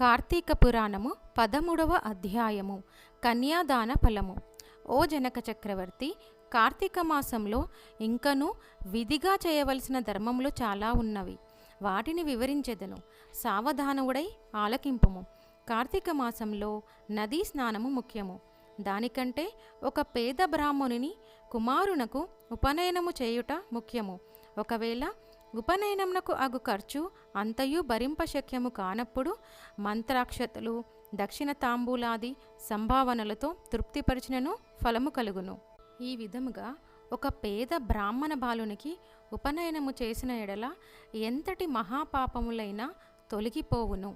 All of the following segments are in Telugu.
కార్తీక పురాణము 13వ అధ్యాయము కన్యాదాన ఫలము. ఓ జనక చక్రవర్తి, కార్తీక మాసంలో ఇంకనూ విధిగా చేయవలసిన ధర్మములు చాలా ఉన్నవి. వాటిని వివరించెదను. సావధానుడై ఆలకింపుము. కార్తీక మాసంలో నదీ స్నానము ముఖ్యము. దానికంటే ఒక పేద బ్రాహ్మణుని కుమారునకు ఉపనయనము చేయుట ముఖ్యము. ఒకవేళ ఉపనయనమునకు అగు ఖర్చు అంతయు భరింపశక్యము కానప్పుడు మంత్రాక్షతలు, దక్షిణ తాంబూలాది సంభావనలతో తృప్తిపరిచినను ఫలము కలుగును. ఈ విధముగా ఒక పేద బ్రాహ్మణ బాలునికి ఉపనయనము చేసిన ఎడల ఎంతటి మహాపాపములైనా తొలగిపోవును.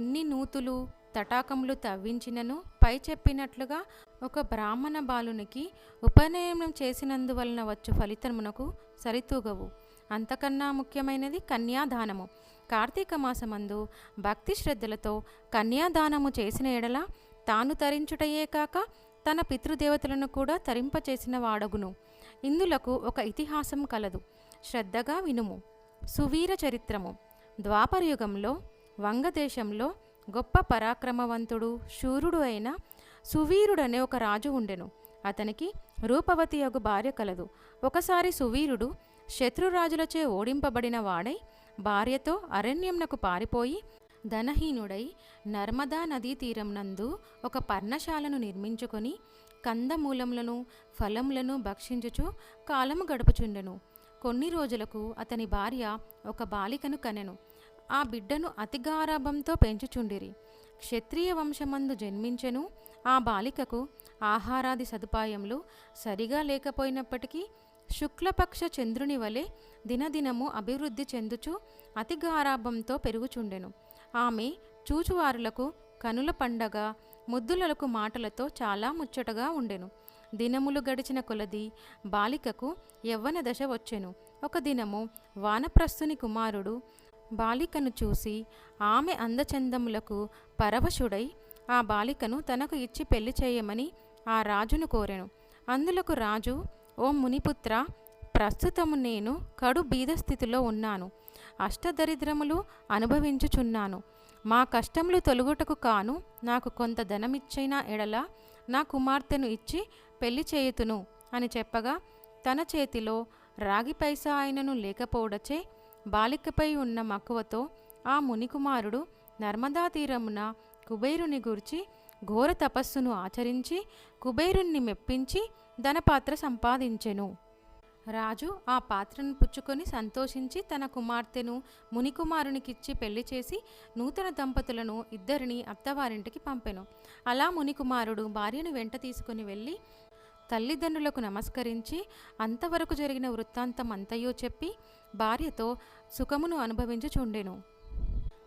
ఎన్ని నూతులు తటాకములు తవ్వించినను పై చెప్పినట్లుగా ఒక బ్రాహ్మణ బాలునికి ఉపనయనం చేసినందువలన వచ్చు ఫలితమునకు సరితూగవు. అంతకన్నా ముఖ్యమైనది కన్యాదానము. కార్తీక మాసమందు భక్తి శ్రద్ధలతో కన్యాదానము చేసిన ఎడల తాను తరించుటయే కాక తన పితృదేవతలను కూడా తరింపచేసిన వాడగును. ఇందులకు ఒక ఇతిహాసం కలదు, శ్రద్ధగా వినుము. సువీర చరిత్రము. ద్వాపరయుగంలో వంగదేశంలో గొప్ప పరాక్రమవంతుడు, శూరుడు అయిన సువీరుడనే ఒక రాజు ఉండెను. అతనికి రూపవతి యగు భార్య కలదు. ఒకసారి సువీరుడు శత్రురాజులచే ఓడింపబడిన వాడై భార్యతో అరణ్యంనకు పారిపోయి ధనహీనుడై నర్మదా నదీ తీరంనందు ఒక పర్ణశాలను నిర్మించుకొని కందమూలములను ఫలములను భక్షించుచు కాలము గడుపుచుండెను. కొన్ని రోజులకు అతని భార్య ఒక బాలికను కనెను. ఆ బిడ్డను అతి గారాభంతో పెంచుచుండిరి. క్షత్రియ వంశమందు జన్మించెను. ఆ బాలికకు ఆహారాది సదుపాయములు సరిగా లేకపోయినప్పటికీ శుక్లపక్ష చంద్రుని వలె దినదినము అభివృద్ధి చెందుచు అతి గారాభంతో పెరుగుచుండెను. ఆమె చూచువారులకు కనుల పండగ, ముద్దులకు మాటలతో చాలా ముచ్చటగా ఉండెను. దినములు గడిచిన కొలది బాలికకు యవ్వన దశ వచ్చెను. ఒక దినము వానప్రస్థుని కుమారుడు బాలికను చూసి ఆమె అందచందములకు పరవశుడై ఆ బాలికను తనకు ఇచ్చి పెళ్లి చేయమని ఆ రాజును కోరెను. అందులకు రాజు, ఓ మునిపుత్ర, ప్రస్తుతము నేను కడు బీదస్థితిలో ఉన్నాను. అష్టదరిద్రములు అనుభవించుచున్నాను. మా కష్టములు తొలుగుటకు కాను నాకు కొంత ధనమిచ్చైన ఎడల నా కుమార్తెను ఇచ్చి పెళ్లి చేయుతును అని చెప్పగా, తన చేతిలో రాగి పైసా అయినను లేకపోవడచే బాలికపై ఉన్న మక్కువతో ఆ మునికుమారుడు నర్మదా తీరమున కుబేరుని గూర్చి ఘోర తపస్సును ఆచరించి కుబేరుణ్ణి మెప్పించి ధనపాత్ర సంపాదించెను. రాజు ఆ పాత్రను పుచ్చుకొని సంతోషించి తన కుమార్తెను మునికుమారునికిచ్చి పెళ్లి చేసి నూతన దంపతులను ఇద్దరిని అత్తవారింటికి పంపెను. అలా మునికుమారుడు భార్యను వెంట తీసుకుని వెళ్ళి తల్లిదండ్రులకు నమస్కరించి అంతవరకు జరిగిన వృత్తాంతం అంతయో చెప్పి భార్యతో సుఖమును అనుభవించుచుండెను.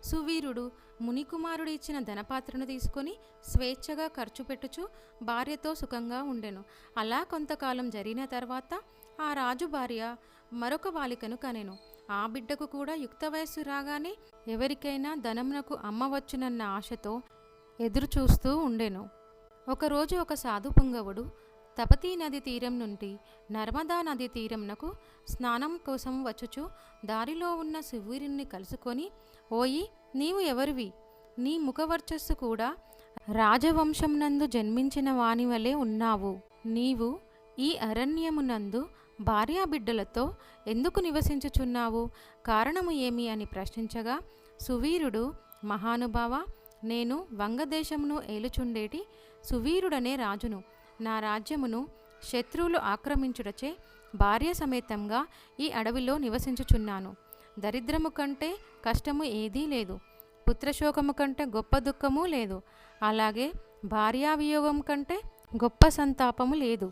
సువీరుడు మునికుమారుడు ఇచ్చిన ధనపాత్రను తీసుకొని స్వేచ్ఛగా ఖర్చు పెట్టుచు భార్యతో సుఖంగా ఉండెను. అలా కొంతకాలం జరిగిన తర్వాత ఆ రాజు భార్య మరొక బాలికను కనెను. ఆ బిడ్డకు కూడా యుక్త వయస్సు రాగానే ఎవరికైనా ధనమునకు అమ్మవచ్చునన్న ఆశతో ఎదురుచూస్తూ ఉండెను. ఒకరోజు ఒక సాధు పుంగవుడు తపతీ నది తీరం నుండి నర్మదా నది తీరంనకు స్నానం కోసం వచ్చుచు దారిలో ఉన్న సువీరుణ్ణి కలుసుకొని, ఓయి, నీవు ఎవరివి? నీ ముఖవర్చస్సు కూడా రాజవంశంనందు జన్మించిన వానివలే ఉన్నావు. నీవు ఈ అరణ్యమునందు భార్యాబిడ్డలతో ఎందుకు నివసించుచున్నావు? కారణము ఏమి అని ప్రశ్నించగా, సువీరుడు, మహానుభావ, నేను వంగదేశమును ఏలుచుండేటి సువీరుడనే రాజును. నా రాజ్యమును శత్రువులు ఆక్రమించుటచే భార్య సమేతంగా ఈ అడవిలో నివసించుచున్నాను. దరిద్రము కంటే కష్టము ఏదీ లేదు. పుత్రశోకము కంటే గొప్ప దుఃఖము లేదు. అలాగే భార్యావియోగం కంటే గొప్ప సంతాపము లేదు.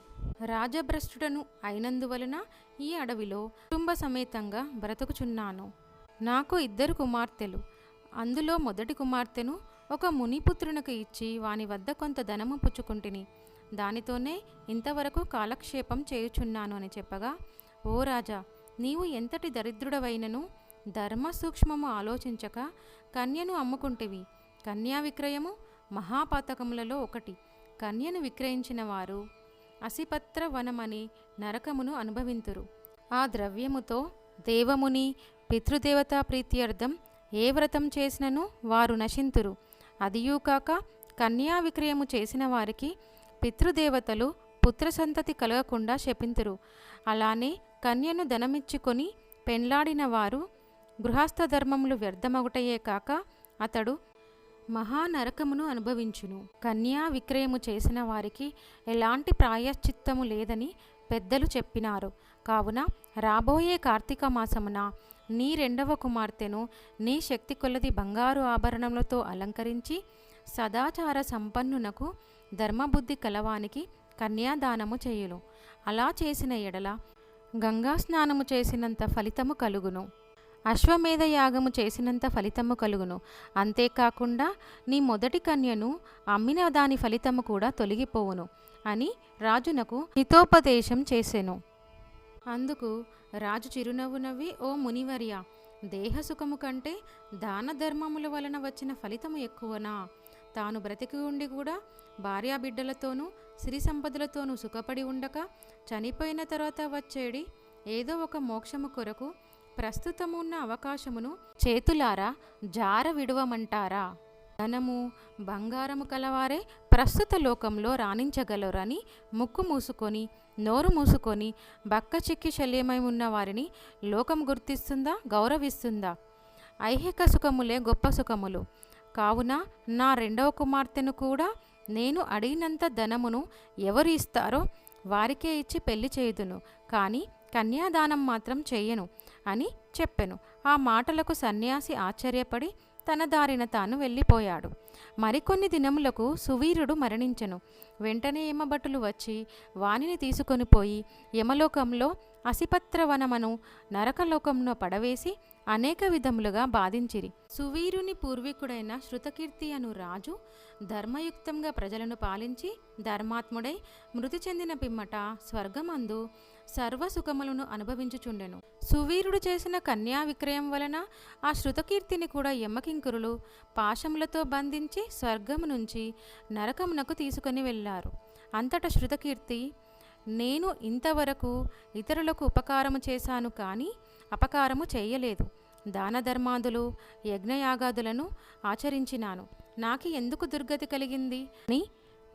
రాజభ్రష్టుడను అయినందువలన ఈ అడవిలో కుటుంబ సమేతంగా బ్రతుకుచున్నాను. నాకు 2 కుమార్తెలు. అందులో మొదటి కుమార్తెను ఒక మునిపుత్రునికి ఇచ్చి వాని వద్ద కొంత ధనము పుచ్చుకుంటుని. దానితోనే ఇంతవరకు కాలక్షేపం చేయుచున్నాను అని చెప్పగా, ఓ రాజా, నీవు ఎంతటి దరిద్రుడవైనను ధర్మ సూక్ష్మము ఆలోచించక కన్యను అమ్ముకుంటివి. కన్యా విక్రయము మహాపాతకములలో ఒకటి. కన్యను విక్రయించిన వారు అసిపత్ర వనమని నరకమును అనుభవింతురు. ఆ ద్రవ్యముతో దేవముని పితృదేవతా ప్రీత్యర్థం ఏ వ్రతం చేసినను వారు నశింతురు. అదియుకాక కన్యా విక్రయము చేసిన వారికి పితృదేవతలు పుత్ర సంతతి కలగకుండా శపింతురు. అలానే కన్యను ధనమిచ్చుకొని పెండ్లాడిన వారు గృహస్థ ధర్మములు వ్యర్థమగుటయే కాక అతడు మహానరకమును అనుభవించును. కన్యా విక్రయము చేసిన వారికి ఎలాంటి ప్రాయశ్చిత్తము లేదని పెద్దలు చెప్పినారు. కావున రాబోయే కార్తీక మాసమున నీ రెండవ కుమార్తెను నీ శక్తి కొలది బంగారు ఆభరణములతో అలంకరించి సదాచార సంపన్నునకు ధర్మబుద్ధి కలవానికి కన్యాదానము చేయును. అలా చేసిన ఎడల గంగా స్నానము చేసినంత ఫలితము కలుగును, అశ్వమేధ యాగము చేసినంత ఫలితము కలుగును. అంతేకాకుండా నీ మొదటి కన్యను అమ్మిన దాని ఫలితము కూడా తొలగిపోవును అని రాజునకు హితోపదేశం చేసెను. అందుకు రాజు చిరునవ్వు నవ్వి, ఓ మునివర్య, దేహసుఖము కంటే దాన ధర్మముల వలన వచ్చిన ఫలితము ఎక్కువనా? తాను బ్రతికి ఉండి కూడా భార్యాబిడ్డలతోనూ సిరి సంపదలతోనూ సుఖపడి ఉండక చనిపోయిన తర్వాత వచ్చేడి ఏదో ఒక మోక్షము కొరకు ప్రస్తుతమున్న అవకాశమును చేతులారా జార విడువమంటారా? ధనము బంగారము కలవారే ప్రస్తుత లోకంలో రాణించగలరని ముక్కు మూసుకొని నోరు మూసుకొని బక్క చిక్కి శల్యమై ఉన్న వారిని లోకం గుర్తిస్తుందా, గౌరవిస్తుందా? ఐహిక సుఖములే గొప్ప సుఖములు. కావున నా రెండవ కుమార్తెను కూడా నేను అడిగినంత ధనమును ఎవరు ఇస్తారో వారికే ఇచ్చి పెళ్లి చేయుదును, కానీ కన్యాదానం మాత్రం చెయ్యను అని చెప్పెను. ఆ మాటలకు సన్యాసి ఆశ్చర్యపడి తన దారిన తాను వెళ్ళిపోయాడు. మరికొన్ని దినములకు సువీరుడు మరణించెను. వెంటనే యమభటులు వచ్చి వానిని తీసుకొని పోయి యమలోకంలో అసిపత్రవనమను నరకలోకంలో పడవేసి అనేక విధములుగా బాధించిరి. సువీరుని పూర్వీకుడైన శృతకీర్తి అను రాజు ధర్మయుక్తంగా ప్రజలను పాలించి ధర్మాత్ముడై మృతి చెందిన పిమ్మట స్వర్గమందు సర్వసుఖములను అనుభవించుచుండెను. సువీరుడు చేసిన కన్యా విక్రయం వలన ఆ శృతకీర్తిని కూడా యమకింకరులు పాశములతో బంధించి స్వర్గము నుంచి నరకమునకు తీసుకొని వెళ్ళారు. అంతటా శృతకీర్తి, నేను ఇంతవరకు ఇతరులకు ఉపకారము చేశాను కానీ అపకారము చేయలేదు. దాన ధర్మాదులు యజ్ఞయాగాదులను ఆచరించినాను. నాకు ఎందుకు దుర్గతి కలిగింది అని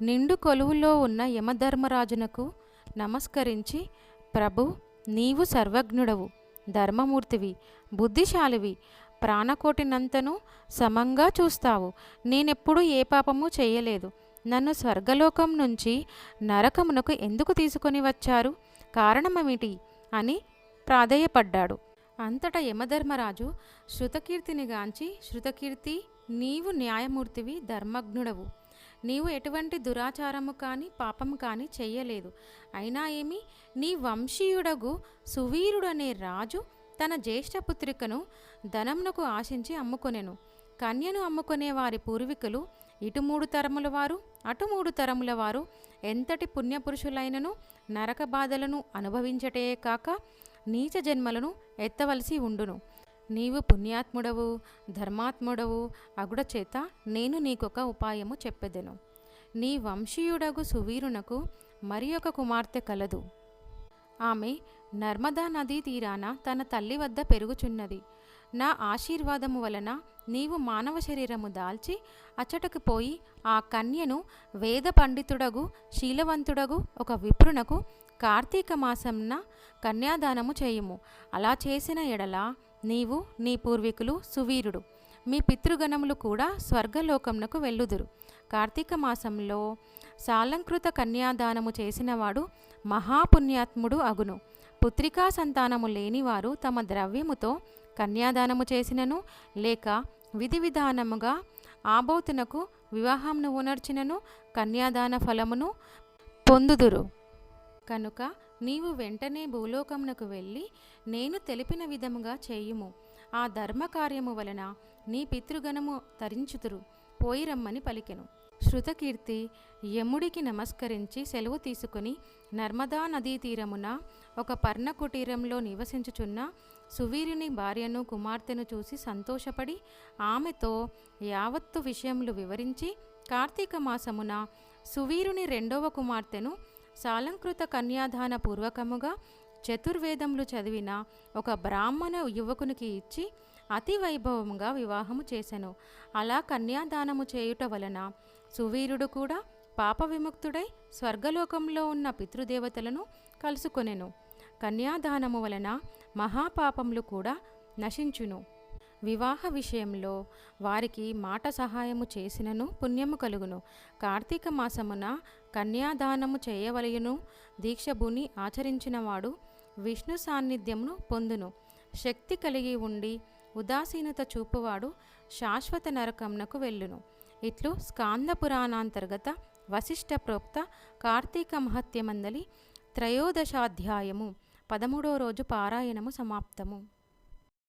నిండు కొలువులో ఉన్న యమధర్మరాజునకు నమస్కరించి, ప్రభు, నీవు సర్వజ్ఞుడవు, ధర్మమూర్తివి, బుద్ధిశాలివి, ప్రాణకోటినంతను సమంగా చూస్తావు. నేనెప్పుడు ఏ పాపము చేయలేదు. నన్ను స్వర్గలోకం నుంచి నరకమునకు ఎందుకు తీసుకొని వచ్చారు? కారణమేమిటి అని ప్రాధేయపడ్డాడు. అంతటా యమధర్మరాజు శృతకీర్తిని గాంచి, శృతకీర్తి, నీవు న్యాయమూర్తివి, ధర్మజ్ఞుడవు. నీవు ఎటువంటి దురాచారము కానీ పాపము కానీ చెయ్యలేదు. అయినా ఏమి, నీ వంశీయుడగు సువీరుడనే రాజు తన జ్యేష్ఠపుత్రికను ధనమునకు ఆశించి అమ్ముకొనెను. కన్యను అమ్ముకునే వారి పూర్వీకులు ఇటు 3 తరముల వారు అటు 3 తరముల వారు ఎంతటి పుణ్యపురుషులైనను నరక బాధలను అనుభవించటే కాక నీచ జన్మలను ఎత్తవలసి ఉండును. నీవు పుణ్యాత్ముడవు, ధర్మాత్ముడవు అగుడ చేత నేను నీకొక ఉపాయము చెప్పెదెను. నీ వంశీయుడగు సువీరునకు మరి ఒక కుమార్తె కలదు. ఆమె నర్మదా నదీ తీరాన తన తల్లి వద్ద పెరుగుచున్నది. నా ఆశీర్వాదము వలన నీవు మానవ శరీరము దాల్చి అచ్చటకు పోయి ఆ కన్యను వేద పండితుడగు శీలవంతుడగు ఒక విప్రునకు కార్తీక మాసంన కన్యాదానము చేయుము. అలా చేసిన ఎడల నీవు, నీ పూర్వీకులు, సువీరుడు, మీ పితృగణములు కూడా స్వర్గలోకమునకు వెళ్ళుదురు. కార్తీక మాసంలో సాలంకృత కన్యాదానము చేసినవాడు మహాపుణ్యాత్ముడు అగును. పుత్రికా సంతానము లేనివారు తమ ద్రవ్యముతో కన్యాదానము చేసినను లేక విధి విధానముగా ఆబోతునకు వివాహంను ఉనర్చినను కన్యాదాన ఫలమును పొందుదురు. కనుక నీవు వెంటనే భూలోకమునకు వెళ్ళి నేను తెలిపిన విధముగా చేయుము. ఆ ధర్మకార్యము వలన నీ పితృగణము తరించుతురు. పోయిరమ్మని పలికెను. శృతకీర్తి యముడికి నమస్కరించి సెలవు తీసుకుని నర్మదా నదీ తీరమున ఒక పర్ణ కుటీరంలో నివసించుచున్న సువీరుని భార్యను కుమార్తెను చూసి సంతోషపడి ఆమెతో యావత్తు విషయములు వివరించి కార్తీక మాసమున సువీరుని రెండవ కుమార్తెను సాలంకృత కన్యాదాన పూర్వకముగా చతుర్వేదములు చదివిన ఒక బ్రాహ్మణ యువకునికి ఇచ్చి అతి వైభవముగా వివాహము చేసెను. అలా కన్యాదానము చేయుట వలన సువీరుడు కూడా పాప విముక్తుడై స్వర్గలోకంలో ఉన్న పితృదేవతలను కలుసుకొనెను. కన్యాదానము వలన మహాపాపములు కూడా నశించును. వివాహ విషయంలో వారికి మాట సహాయము చేసినను పుణ్యము కలుగును. కార్తీక మాసమున కన్యాదానము చేయవలయును. దీక్షభూని ఆచరించినవాడు విష్ణు సాన్నిధ్యమును పొందును. శక్తి కలిగి ఉండి ఉదాసీనత చూపువాడు శాశ్వత నరకమునకు వెళ్ళును. ఇట్లు స్కాంద పురాణాంతర్గత వశిష్ఠ ప్రోక్త కార్తీక మహత్యమందలి త్రయోదశాధ్యాయము 13వ రోజు పారాయణము సమాప్తము.